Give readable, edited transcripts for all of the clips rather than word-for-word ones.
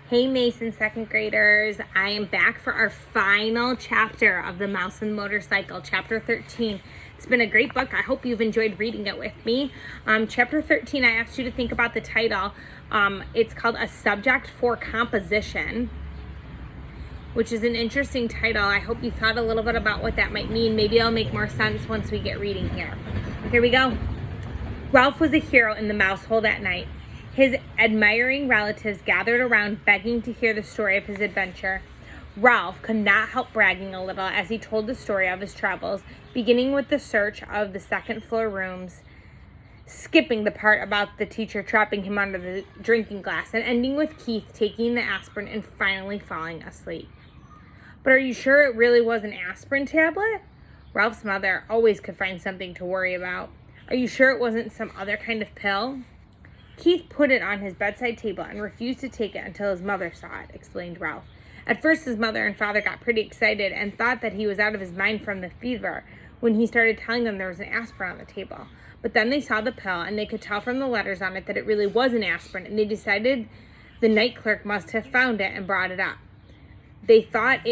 Hey Mason second graders, I am back for our final chapter of The Mouse and the Motorcycle, chapter 13. It's been a great book. I hope you've enjoyed reading it with me. Chapter 13, I asked you to think about the title. It's called A Subject for Composition, which is an interesting title. I hope you thought a little bit about what that might mean. Maybe it'll make more sense once we get reading here. Here we go. Ralph was a hero in the mouse hole that night. His admiring relatives gathered around, begging to hear the story of his adventure. Ralph could not help bragging a little as he told the story of his travels, beginning with the search of the second floor rooms, skipping the part about the teacher trapping him under the drinking glass, and ending with Keith taking the aspirin and finally falling asleep. But are you sure it really was an aspirin tablet? Ralph's mother always could find something to worry about. Are you sure it wasn't some other kind of pill? Keith put it on his bedside table and refused to take it until his mother saw it, explained Ralph. At first, his mother and father got pretty excited and thought that he was out of his mind from the fever when he started telling them there was an aspirin on the table. But then they saw the pill, and they could tell from the letters on it that it really was an aspirin, and they decided the night clerk must have found it and brought it up. They thought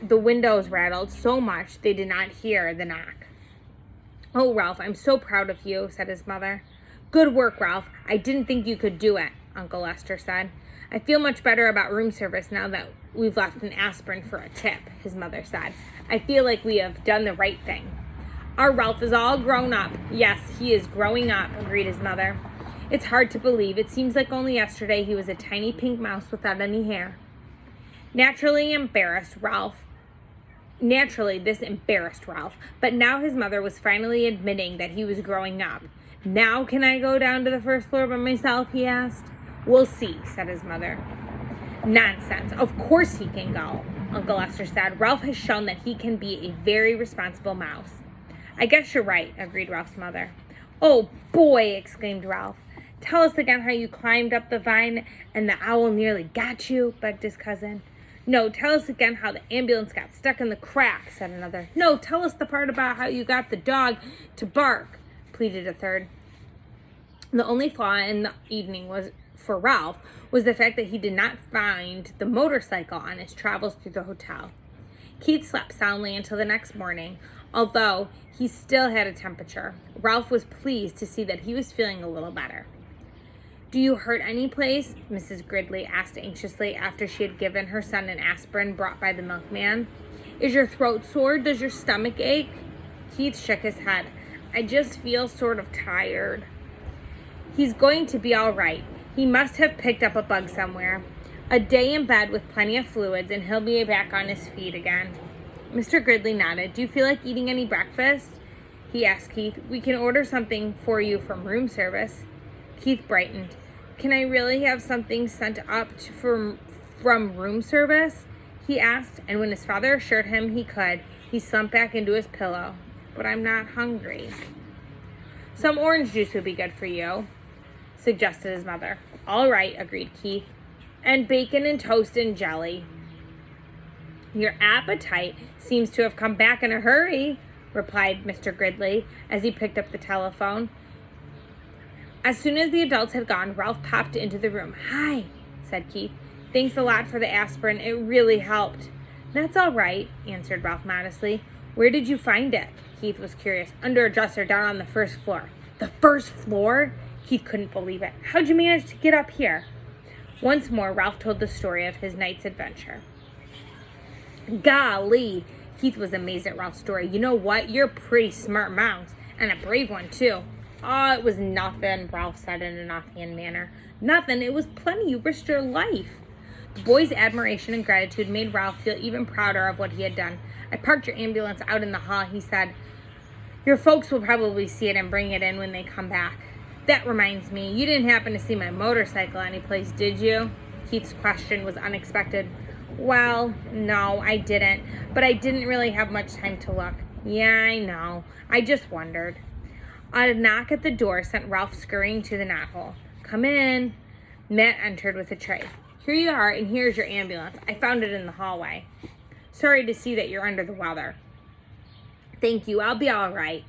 the windows rattled so much they did not hear the knock. "Oh, Ralph, I'm so proud of you," said his mother. "Good work, Ralph. I didn't think you could do it," Uncle Lester said. "I feel much better about room service now that we've left an aspirin for a tip," his mother said. "I feel like we have done the right thing." "Our Ralph is all grown up." "Yes, he is growing up," agreed his mother. "It's hard to believe. It seems like only yesterday he was a tiny pink mouse without any hair." Naturally, this embarrassed Ralph, but now his mother was finally admitting that he was growing up. "Now can I go down to the first floor by myself?" he asked. "We'll see," said his mother. "Nonsense. Of course he can go," Uncle Lester said. "Ralph has shown that he can be a very responsible mouse." "I guess you're right," agreed Ralph's mother. "Oh, boy," exclaimed Ralph. "Tell us again how you climbed up the vine and the owl nearly got you," begged his cousin. "No, tell us again how the ambulance got stuck in the crack," said another. "No, tell us the part about how you got the dog to bark," pleaded a third. The only flaw in the evening for Ralph was the fact that he did not find the motorcycle on his travels through the hotel. Keith slept soundly until the next morning, although he still had a temperature. Ralph was pleased to see that he was feeling a little better. "Do you hurt any place?" Mrs. Gridley asked anxiously after she had given her son an aspirin brought by the milkman. "Is your throat sore? Does your stomach ache?" Keith shook his head. "I just feel sort of tired." "He's going to be all right. He must have picked up a bug somewhere. A day in bed with plenty of fluids and he'll be back on his feet again." Mr. Gridley nodded. "Do you feel like eating any breakfast?" he asked Keith. "We can order something for you from room service." Keith brightened. "Can I really have something sent up from room service?" he asked, and when his father assured him he could, he slumped back into his pillow. "But I'm not hungry." "Some orange juice would be good for you," suggested his mother. "All right," agreed Keith. "And bacon and toast and jelly." "Your appetite seems to have come back in a hurry," replied Mr. Gridley as he picked up the telephone. As soon as the adults had gone, Ralph popped into the room. "Hi," said Keith. "Thanks a lot for the aspirin. It really helped." "That's all right," answered Ralph modestly. "Where did you find it?" Keith was curious. "Under a dresser down on the first floor." "The first floor?" Keith couldn't believe it. "How'd you manage to get up here?" Once more, Ralph told the story of his night's adventure. "Golly," Keith was amazed at Ralph's story. "You know what? You're a pretty smart mouse, and a brave one, too." "Oh, it was nothing," Ralph said in an offhand manner. "Nothing? It was plenty. You risked your life." The boy's admiration and gratitude made Ralph feel even prouder of what he had done. "I parked your ambulance out in the hall," he said. "Your folks will probably see it and bring it in when they come back." "That reminds me, you didn't happen to see my motorcycle anyplace, did you?" Keith's question was unexpected. "Well, no, I didn't, but I didn't really have much time to look." "Yeah, I know. I just wondered." A knock at the door sent Ralph scurrying to the knothole. "Come in." Matt entered with a tray. "Here you are, and here's your ambulance. I found it in the hallway." "Sorry to see that you're under the weather." "Thank you. I'll be all right.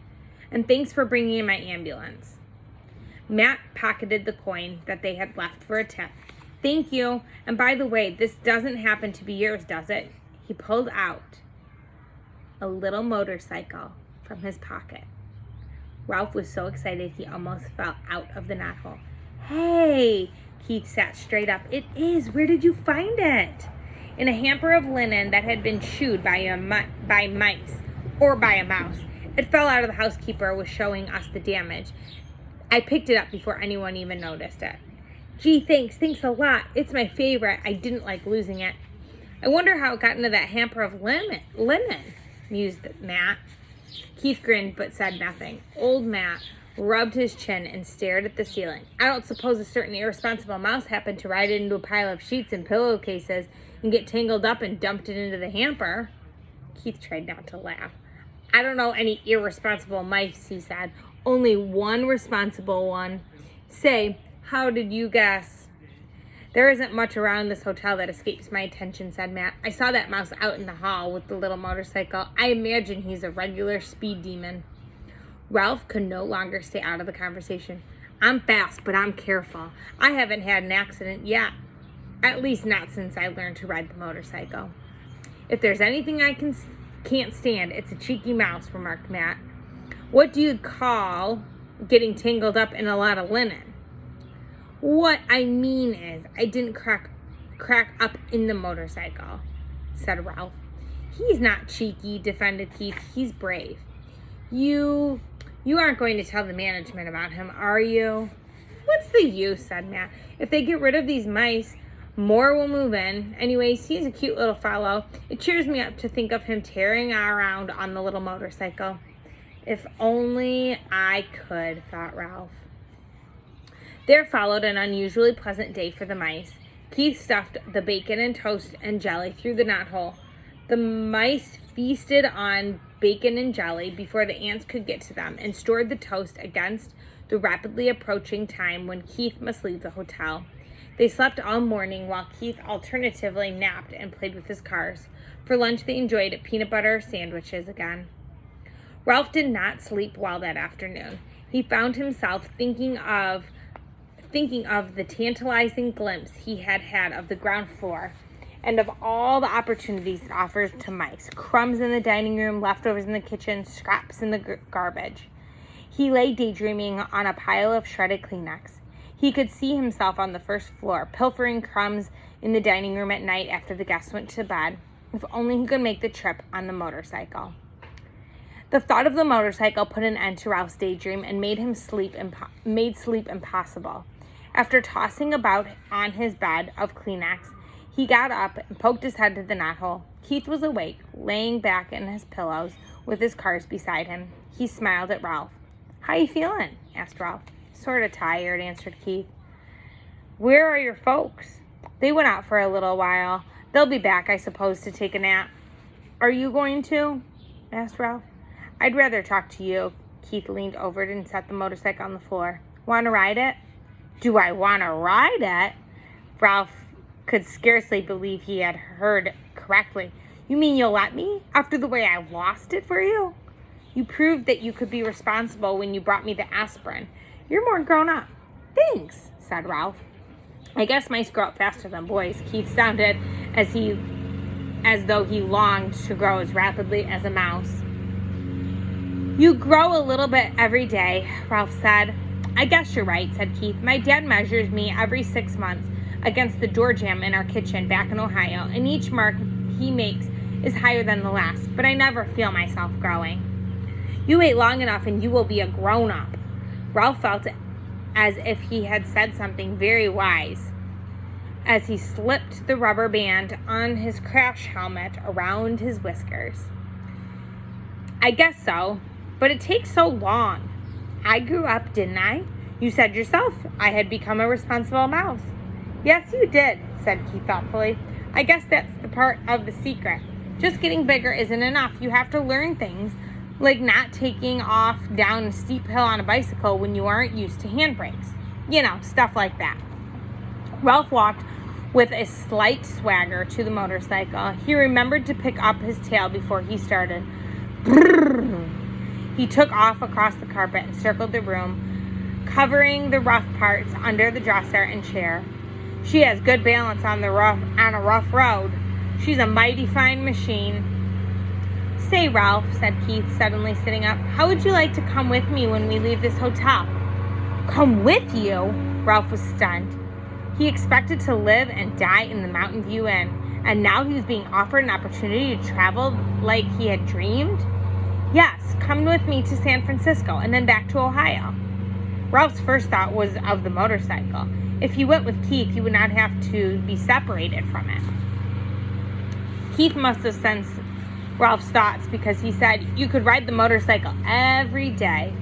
And thanks for bringing in my ambulance." Matt pocketed the coin that they had left for a tip. Thank you. And by the way, this doesn't happen to be yours, does it? He pulled out a little motorcycle from his pocket. Ralph was so excited he almost fell out of the knothole. Hey! Keith sat straight up. It is. Where did you find it? In a hamper of linen that had been chewed by mice or by a mouse. It fell out of the housekeeper was showing us the damage. I picked it up before anyone even noticed it. Gee, thanks a lot. It's my favorite. I didn't like losing it. I wonder how it got into that hamper of linen, mused Matt. Keith grinned but said nothing. Old Matt rubbed his chin and stared at the ceiling. I don't suppose a certain irresponsible mouse happened to ride into a pile of sheets and pillowcases and get tangled up and dumped it into the hamper. Keith tried not to laugh. I don't know any irresponsible mice, he said. Only one responsible one. Say, how did you guess? There isn't much around this hotel that escapes my attention, said Matt. I saw that mouse out in the hall with the little motorcycle. I imagine he's a regular speed demon. Ralph could no longer stay out of the conversation. I'm fast, but I'm careful. I haven't had an accident yet. At least not since I learned to ride the motorcycle. If there's anything I can't stand, it's a cheeky mouse, remarked Matt. What do you call getting tangled up in a lot of linen? What I mean is, I didn't crack up in the motorcycle, said Ralph. He's not cheeky, defended Keith. He's brave. You aren't going to tell the management about him, are you? What's the use, said Matt. If they get rid of these mice, more will move in. Anyways, he's a cute little fellow. It cheers me up to think of him tearing around on the little motorcycle. If only I could, thought Ralph. There followed an unusually pleasant day for the mice. Keith stuffed the bacon and toast and jelly through the knothole. The mice feasted on bacon and jelly before the ants could get to them and stored the toast against the rapidly approaching time when Keith must leave the hotel. They slept all morning while Keith alternatively napped and played with his cars. For lunch, they enjoyed peanut butter sandwiches again. Ralph did not sleep well that afternoon. He found himself thinking of the tantalizing glimpse he had of the ground floor and of all the opportunities it offers to mice. Crumbs in the dining room, leftovers in the kitchen, scraps in the garbage. He lay daydreaming on a pile of shredded Kleenex. He could see himself on the first floor, pilfering crumbs in the dining room at night after the guests went to bed. If only he could make the trip on the motorcycle. The thought of the motorcycle put an end to Ralph's daydream and made sleep impossible. After tossing about on his bed of Kleenex, he got up and poked his head to the knothole. Keith was awake, laying back in his pillows with his cars beside him. He smiled at Ralph. How you feeling? Asked Ralph. Sort of tired, answered Keith. Where are your folks? They went out for a little while. They'll be back, I suppose, to take a nap. Are you going to? Asked Ralph. I'd rather talk to you. Keith leaned over and set the motorcycle on the floor. Want to ride it? Do I want to ride it? Ralph could scarcely believe he had heard correctly. You mean you'll let me? After the way I lost it for you? You proved that you could be responsible when you brought me the aspirin. You're more grown up. Thanks, said Ralph. I guess mice grow up faster than boys. Keith sounded as though he longed to grow as rapidly as a mouse. You grow a little bit every day, Ralph said. I guess you're right, said Keith. My dad measures me every 6 months against the door jamb in our kitchen back in Ohio, and each mark he makes is higher than the last, but I never feel myself growing. You wait long enough and you will be a grown-up. Ralph felt as if he had said something very wise as he slipped the rubber band on his crash helmet around his whiskers. I guess so, but it takes so long. I grew up, didn't I? You said yourself I had become a responsible mouse. Yes, you did, said Keith thoughtfully. I guess that's the part of the secret. Just getting bigger isn't enough. You have to learn things, like not taking off down a steep hill on a bicycle when you aren't used to handbrakes. You know, stuff like that. Ralph walked with a slight swagger to the motorcycle. He remembered to pick up his tail before he started. He took off across the carpet and circled the room, covering the rough parts under the dresser and chair. She has good balance on a rough road. She's a mighty fine machine. Say, Ralph, said Keith, suddenly sitting up, how would you like to come with me when we leave this hotel? Come with you? Ralph was stunned. He expected to live and die in the Mountain View Inn, and now he was being offered an opportunity to travel like he had dreamed? Yes, come with me to San Francisco and then back to Ohio. Ralph's first thought was of the motorcycle. If he went with Keith, he would not have to be separated from it. Keith must have sensed Ralph's thoughts because he said, you could ride the motorcycle every day.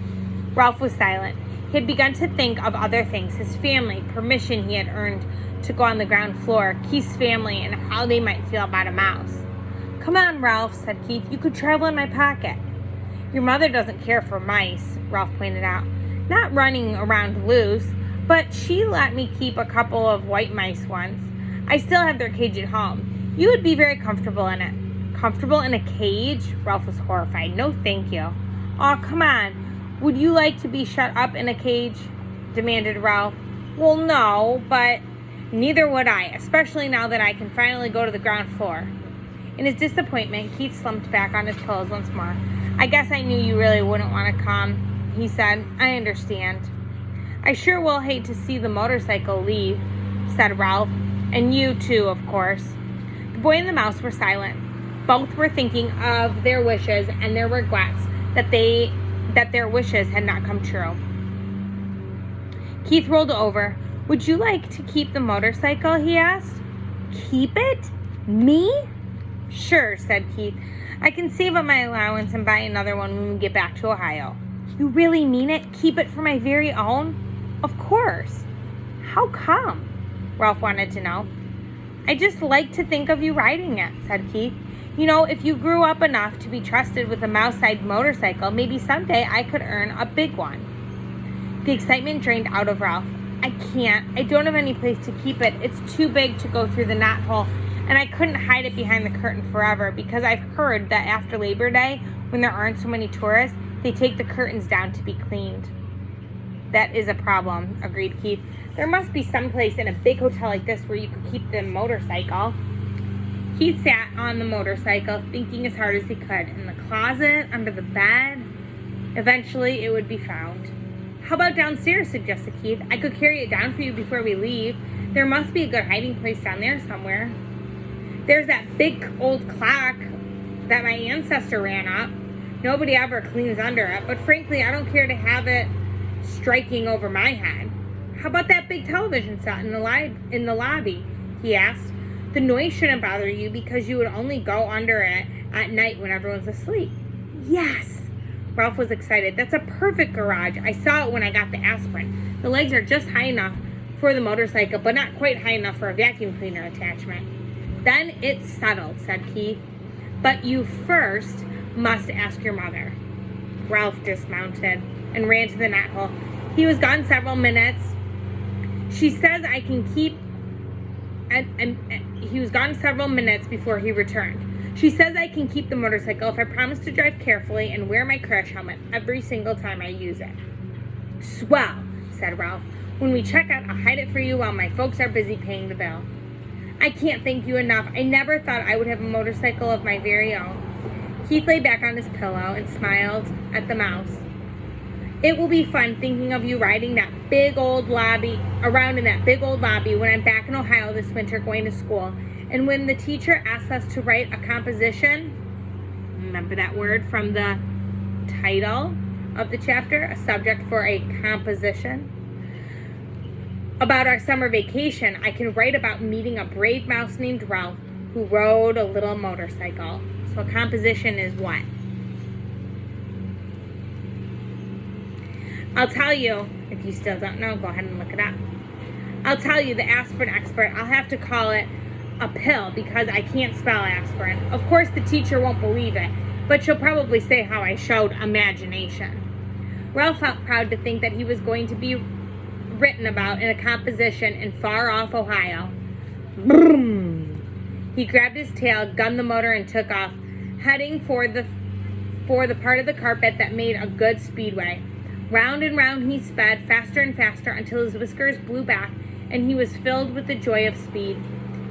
Ralph was silent. He had begun to think of other things, his family, permission he had earned to go on the ground floor, Keith's family, and how they might feel about a mouse. Come on, Ralph, said Keith. You could travel in my pocket. Your mother doesn't care for mice, Ralph pointed out. Not running around loose, but she let me keep a couple of white mice once. I still have their cage at home. You would be very comfortable in it. Comfortable in a cage? Ralph was horrified. No, thank you. Aw, come on. Would you like to be shut up in a cage? Demanded Ralph. Well, no, but neither would I, especially now that I can finally go to the ground floor. In his disappointment, Keith slumped back on his pillows once more. I guess I knew you really wouldn't want to come, he said. I understand. I sure will hate to see the motorcycle leave, said Ralph. And you too, of course. The boy and the mouse were silent. Both were thinking of their wishes and their regrets that their wishes had not come true. Keith rolled over. Would you like to keep the motorcycle? He asked. Keep it? Me? Sure, said Keith. I can save up my allowance and buy another one when we get back to Ohio. You really mean it? Keep it for my very own? Of course. How come? Ralph wanted to know. I just like to think of you riding it, said Keith. You know, if you grew up enough to be trusted with a mouse-sized motorcycle, maybe someday I could earn a big one. The excitement drained out of Ralph. I can't. I don't have any place to keep it. It's too big to go through the knothole, and I couldn't hide it behind the curtain forever because I've heard that after Labor Day, when there aren't so many tourists, they take the curtains down to be cleaned. That is a problem, agreed Keith. There must be some place in a big hotel like this where you could keep the motorcycle. Keith sat on the motorcycle, thinking as hard as he could. In the closet, under the bed. Eventually, it would be found. How about downstairs, suggested Keith. I could carry it down for you before we leave. There must be a good hiding place down there somewhere. There's that big old clock that my ancestor ran up. Nobody ever cleans under it, but frankly, I don't care to have it striking over my head. How about that big television set in the lobby? He asked. The noise shouldn't bother you because you would only go under it at night when everyone's asleep. Yes! Ralph was excited. That's a perfect garage. I saw it when I got the aspirin. The legs are just high enough for the motorcycle, but not quite high enough for a vacuum cleaner attachment. Then it's settled, said Keith. But you first must ask your mother. Ralph dismounted and ran to the knothole. He was gone several minutes. She says I can keep... And he was gone several minutes before he returned. She says I can keep the motorcycle if I promise to drive carefully and wear my crash helmet every single time I use it. Swell, said Ralph. When we check out, I'll hide it for you while my folks are busy paying the bill. I can't thank you enough. I never thought I would have a motorcycle of my very own. Keith lay back on his pillow and smiled at the mouse. It will be fun thinking of you riding around in that big old lobby when I'm back in Ohio this winter going to school. And when the teacher asks us to write a composition, remember that word from the title of the chapter, a subject for a composition, about our summer vacation, I can write about meeting a brave mouse named Ralph who rode a little motorcycle. So a composition is what? I'll tell you, if you still don't know, go ahead and look it up. I'll tell you, the aspirin expert, I'll have to call it a pill because I can't spell aspirin. Of course, the teacher won't believe it, but she'll probably say how I showed imagination. Ralph felt proud to think that he was going to be written about in a composition in far-off Ohio. Boom! He grabbed his tail, gunned the motor, and took off, heading for the part of the carpet that made a good speedway. Round and round he sped, faster and faster, until his whiskers blew back and he was filled with the joy of speed.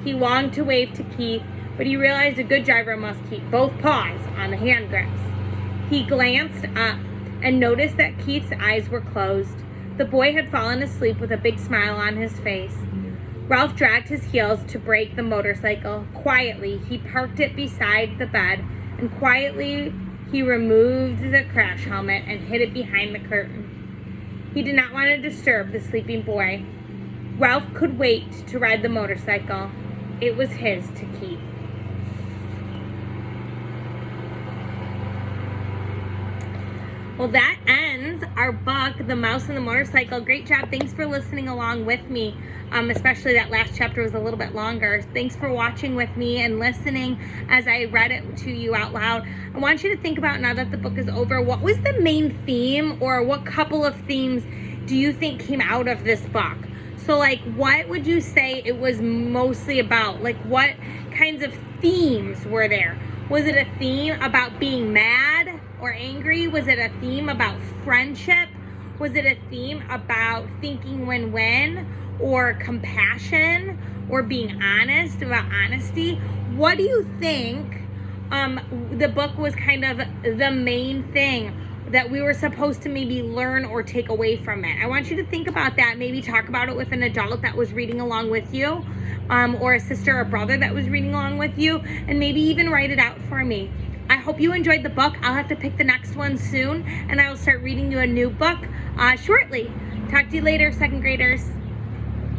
He longed to wave to Keith, but he realized a good driver must keep both paws on the hand grips. He glanced up and noticed that Keith's eyes were closed. The boy had fallen asleep with a big smile on his face. Ralph dragged his heels to brake the motorcycle. Quietly, he parked it beside the bed, and quietly he removed the crash helmet and hid it behind the curtain. He did not want to disturb the sleeping boy. Ralph could wait to ride the motorcycle. It was his to keep. Well, that ends our book, The Mouse and the Motorcycle. Great job. Thanks for listening along with me. Especially that last chapter was a little bit longer. Thanks for watching with me and listening as I read it to you out loud. I want you to think about, now that the book is over, what was the main theme, or what couple of themes do you think came out of this book? So, like, what would you say it was mostly about? Like, what kinds of themes were there? Was it a theme about being mad or angry? Was it a theme about friendship? Was it a theme about thinking win-win, or compassion, or being honest, about honesty? What do you think the book was kind of the main thing that we were supposed to maybe learn or take away from it? I want you to think about that. Maybe talk about it with an adult that was reading along with you, or a sister or brother that was reading along with you, and maybe even write it out for me. I hope you enjoyed the book. I'll have to pick the next one soon, and I will start reading you a new book shortly. Talk to you later, second graders.